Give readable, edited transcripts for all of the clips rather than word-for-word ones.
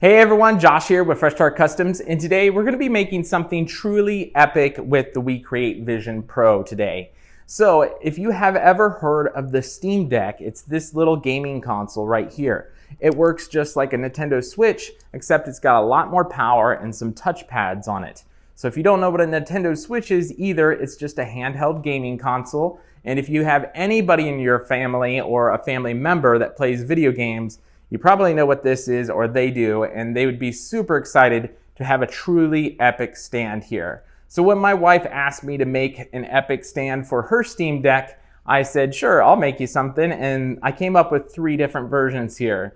Hey everyone, Josh here with Fresh Start Customs, and today we're going to be making something truly epic with the WeCreat Vision Pro today. So if you have ever heard of the Steam Deck, it's this little gaming console right here. It works just like a Nintendo Switch, except it's got a lot more power and some touch pads on it. So if you don't know what a Nintendo Switch is either, it's just a handheld gaming console. And if you have anybody in your family or a family member that plays video games, you probably know what this is, or they do, and they would be super excited to have a truly epic stand here. So when my wife asked me to make an epic stand for her Steam Deck, I said, sure, I'll make you something, and I came up with 3 different versions here.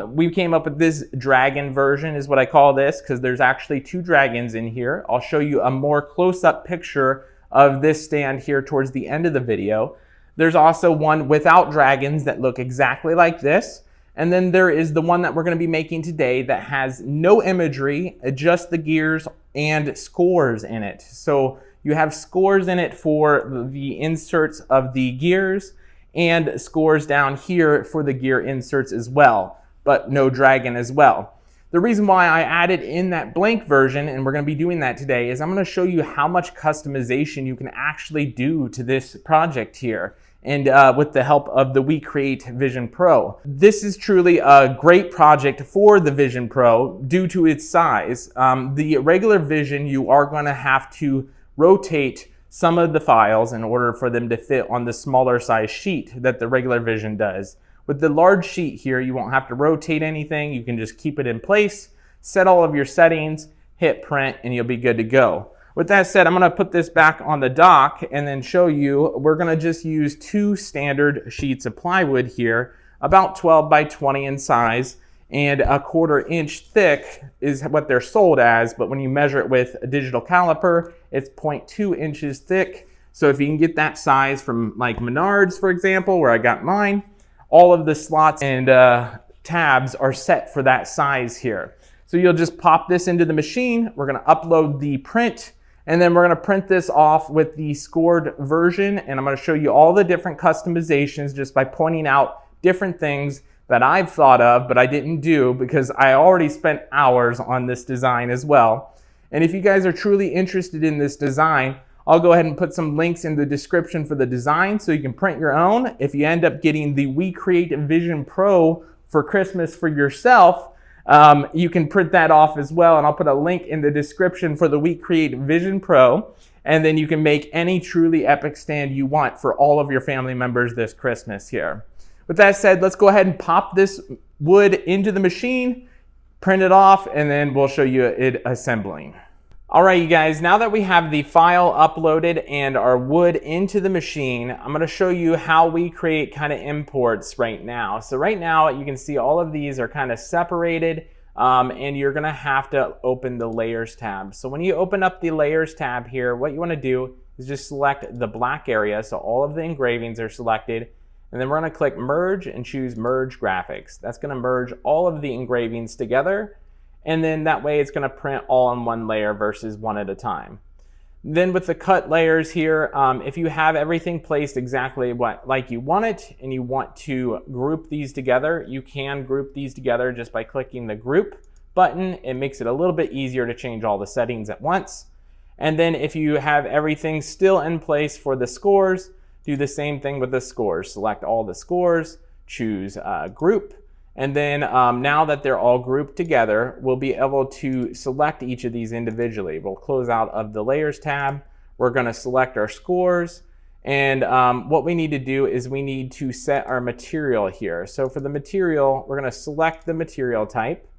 We came up with this dragon version is what I call this, because there's actually 2 dragons in here. I'll show you a more close-up picture of this stand here towards the end of the video. There's also one without dragons that look exactly like this. And then there is the one that we're going to be making today that has no imagery, just the gears and scores in it. So you have scores in it for the inserts of the gears and scores down here for the gear inserts as well, but no dragon as well. The reason why I added in that blank version, and we're going to be doing that today, is I'm going to show you how much customization you can actually do to this project here, and with the help of the WeCreat Vision Pro. This is truly a great project for the Vision Pro due to its size. The regular Vision, you are going to have to rotate some of the files in order for them to fit on the smaller size sheet that the regular Vision does. With the large sheet here, you won't have to rotate anything. You can just keep it in place, set all of your settings, hit print, and you'll be good to go. With that said, I'm going to put this back on the dock and then show you. We're going to just use 2 standard sheets of plywood here, about 12 by 20 in size, and 1/4 inch thick is what they're sold as, but when you measure it with a digital caliper, it's 0.2 inches thick. So if you can get that size from like Menards, for example, where I got mine, all of the slots and tabs are set for that size here. So you'll just pop this into the machine. We're going to upload the print, and then we're going to print this off with the scored version, and I'm going to show you all the different customizations just by pointing out different things that I've thought of, but I didn't do because I already spent hours on this design as well. And if you guys are truly interested in this design, I'll go ahead and put some links in the description for the design so you can print your own. If you end up getting the WeCreat Vision Pro for Christmas for yourself, you can print that off as well, and I'll put a link in the description for the WeCreat Vision Pro, and then you can make any truly epic stand you want for all of your family members this Christmas here. With that said, let's go ahead and pop this wood into the machine, print it off, and then we'll show you it assembling. All right, you guys, now that we have the file uploaded and our wood into the machine, I'm going to show you how WeCreat kind of imports right now. So right now, you can see all of these are kind of separated, and you're going to have to open the Layers tab. So when you open up the Layers tab here, what you want to do is just select the black area, so all of the engravings are selected, and then we're going to click Merge and choose Merge Graphics. That's going to merge all of the engravings together, and then that way it's going to print all on one layer versus one at a time. Then with the cut layers here, if you have everything placed exactly like you want it and you want to group these together, you can group these together just by clicking the group button. It makes it a little bit easier to change all the settings at once. And then if you have everything still in place for the scores, do the same thing with the scores. Select all the scores, choose group. And then now that they're all grouped together, we'll be able to select each of these individually. We'll close out of the Layers tab. We're going to select our scores. And what we need to do is we need to set our material here. So for the material, we're going to select the material type.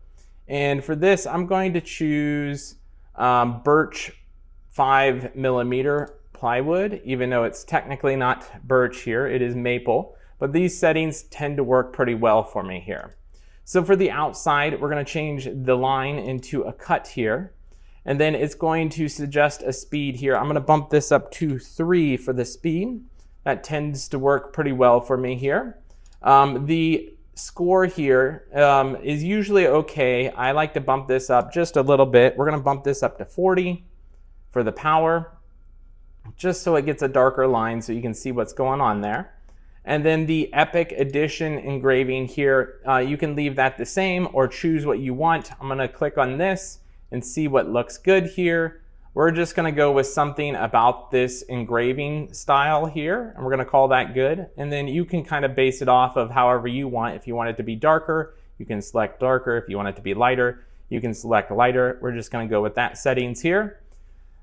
And for this, I'm going to choose birch 5mm plywood, even though it's technically not birch here, it is maple. But these settings tend to work pretty well for me here. So for the outside, we're going to change the line into a cut here. And then it's going to suggest a speed here. I'm going to bump this up to 3 for the speed. That tends to work pretty well for me here. The score here is usually okay. I like to bump this up just a little bit. We're going to bump this up to 40 for the power, just so it gets a darker line so you can see what's going on there. And then the Epic Edition engraving here, you can leave that the same or choose what you want. I'm gonna click on this and see what looks good here. We're just gonna go with something about this engraving style here, and we're gonna call that good. And then you can kind of base it off of however you want. If you want it to be darker, you can select darker. If you want it to be lighter, you can select lighter. We're just gonna go with that settings here.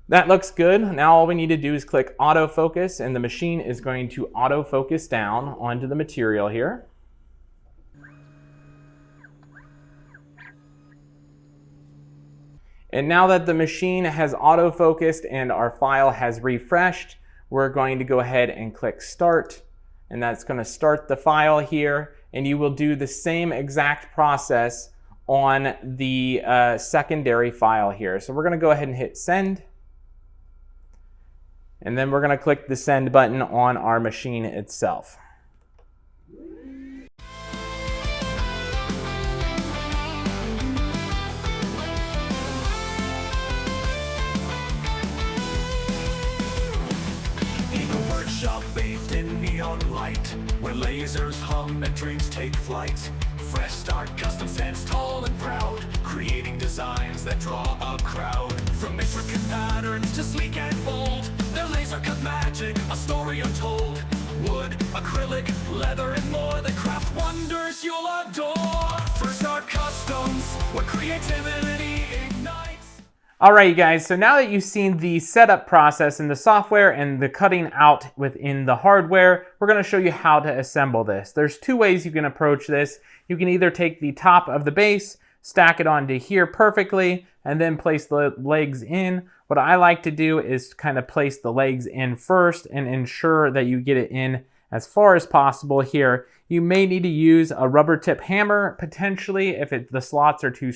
That looks good. Now all we need to do is click autofocus, and the machine is going to autofocus down onto the material here. And now that the machine has autofocused and our file has refreshed, we're going to go ahead and click start, and that's going to start the file here, and you will do the same exact process on the secondary file here. So we're going to go ahead and hit send. And then we're going to click the send button on our machine itself. In a workshop bathed in neon light, where lasers hum and dreams take flight, Fresh Start Custom stands tall and proud, creating designs that draw a crowd. From intricate patterns to sleek and bold, their laser cut magic, a story untold. Wood, acrylic, leather, and more, the craft wonders you'll adore. Fresh Start Customs, where creativity ignites. All right, you guys, so now that you've seen the setup process in the software and the cutting out within the hardware, we're going to show you how to assemble this. There's two ways you can approach this. You can either take the top of the base, stack it onto here perfectly, and then place the legs in. What I like to do is kind of place the legs in first and ensure that you get it in as far as possible here. You may need to use a rubber tip hammer, potentially, if the slots are too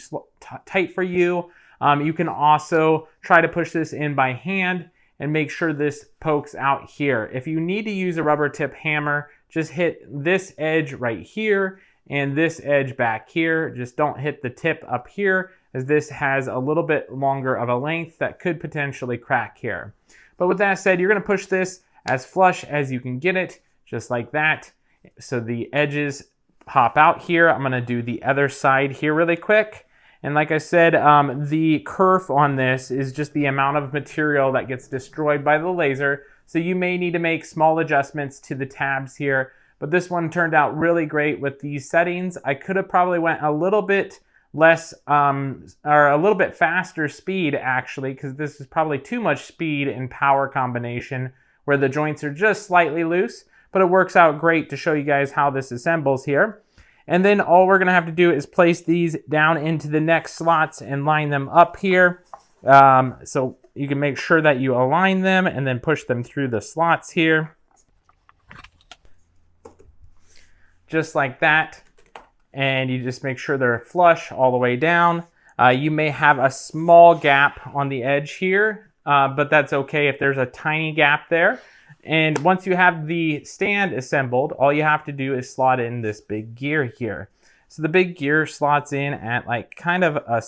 tight for you. You can also try to push this in by hand and make sure this pokes out here. If you need to use a rubber tip hammer, just hit this edge right here and this edge back here. Just don't hit the tip up here, as this has a little bit longer of a length that could potentially crack here. But with that said, you're going to push this as flush as you can get it, just like that. So the edges pop out here. I'm going to do the other side here really quick. And like I said, the kerf on this is just the amount of material that gets destroyed by the laser. So you may need to make small adjustments to the tabs here. But this one turned out really great with these settings. I could have probably went a little bit less, or a little bit faster speed actually, because this is probably too much speed and power combination where the joints are just slightly loose. But it works out great to show you guys how this assembles here. And then all we're gonna have to do is place these down into the next slots and line them up here. So you can make sure that you align them and then push them through the slots here. Just like that. And you just make sure they're flush all the way down. You may have a small gap on the edge here, but that's okay if there's a tiny gap there. And once you have the stand assembled, all you have to do is slot in this big gear here. So the big gear slots in at like kind of a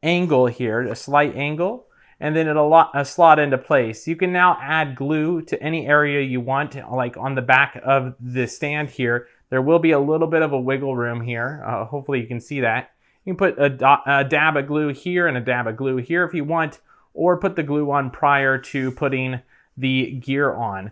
angle here, a slight angle, and then it'll slot into place. You can now add glue to any area you want, like on the back of the stand here. There will be a little bit of a wiggle room here. Hopefully you can see that. You can put a dab of glue here and a dab of glue here if you want, or put the glue on prior to putting the gear on.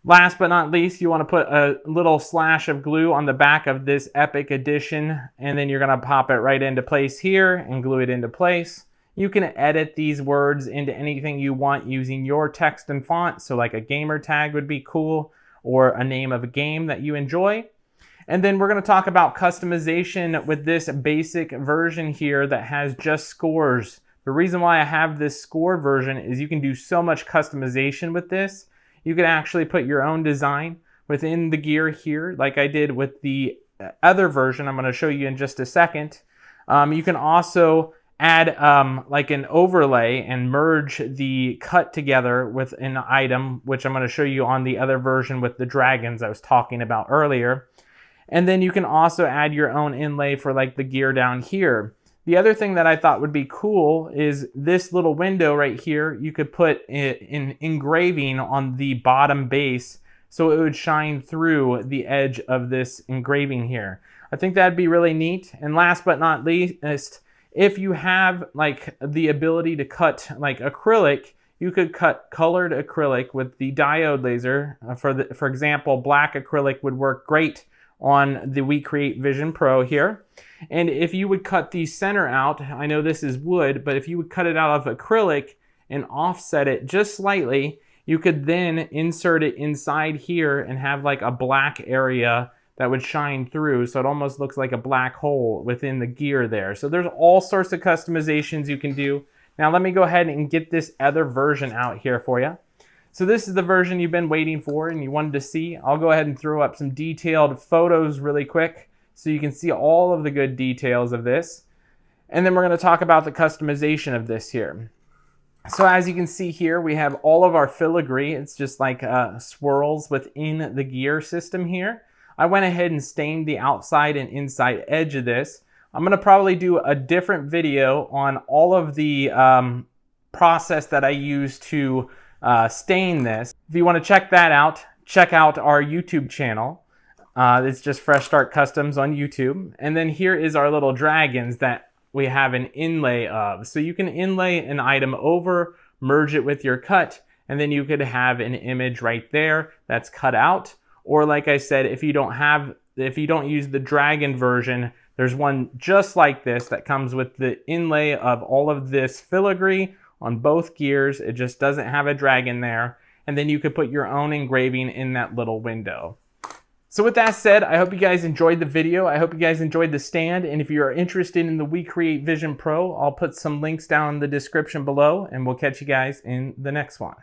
Last but not least, you want to put a little slash of glue on the back of this Epic Edition, and then you're going to pop it right into place here and glue it into place. You can edit these words into anything you want using your text and font, so like a gamer tag would be cool, or a name of a game that you enjoy. And then we're going to talk about customization with this basic version here that has just scores. The reason why I have this score version is you can do so much customization with this. You can actually put your own design within the gear here, like I did with the other version I'm going to show you in just a second. You can also add like an overlay and merge the cut together with an item, which I'm going to show you on the other version with the dragons I was talking about earlier. And then you can also add your own inlay for like the gear down here. The other thing that I thought would be cool is this little window right here. You could put an engraving on the bottom base so it would shine through the edge of this engraving here. I think that'd be really neat. And last but not least, if you have like the ability to cut like acrylic, you could cut colored acrylic with the diode laser. For example, black acrylic would work great on the WeCreat Vision Pro here. And if you would cut the center out, I know this is wood, but if you would cut it out of acrylic and offset it just slightly, you could then insert it inside here and have like a black area that would shine through, so it almost looks like a black hole within the gear there. So there's all sorts of customizations you can do. Now let me go ahead and get this other version out here for you. So this is the version you've been waiting for and you wanted to see. I'll go ahead and throw up some detailed photos really quick so you can see all of the good details of this. And then we're going to talk about the customization of this here. So as you can see here, we have all of our filigree. It's just like swirls within the gear system here. I went ahead and stained the outside and inside edge of this. I'm going to probably do a different video on all of the process that I use to stain this. If you want to check that out, check out our YouTube channel. It's just Fresh Start Customs on YouTube. And then here is our little dragons that we have an inlay of. So you can inlay an item over, merge it with your cut, and then you could have an image right there that's cut out. Or like I said, if you don't use the dragon version, there's one just like this that comes with the inlay of all of this filigree on both gears. It just doesn't have a dragon there. And then you could put your own engraving in that little window. So with that said, I hope you guys enjoyed the video. I hope you guys enjoyed the stand. And if you are interested in the WeCreat Vision Pro, I'll put some links down in the description below, and we'll catch you guys in the next one.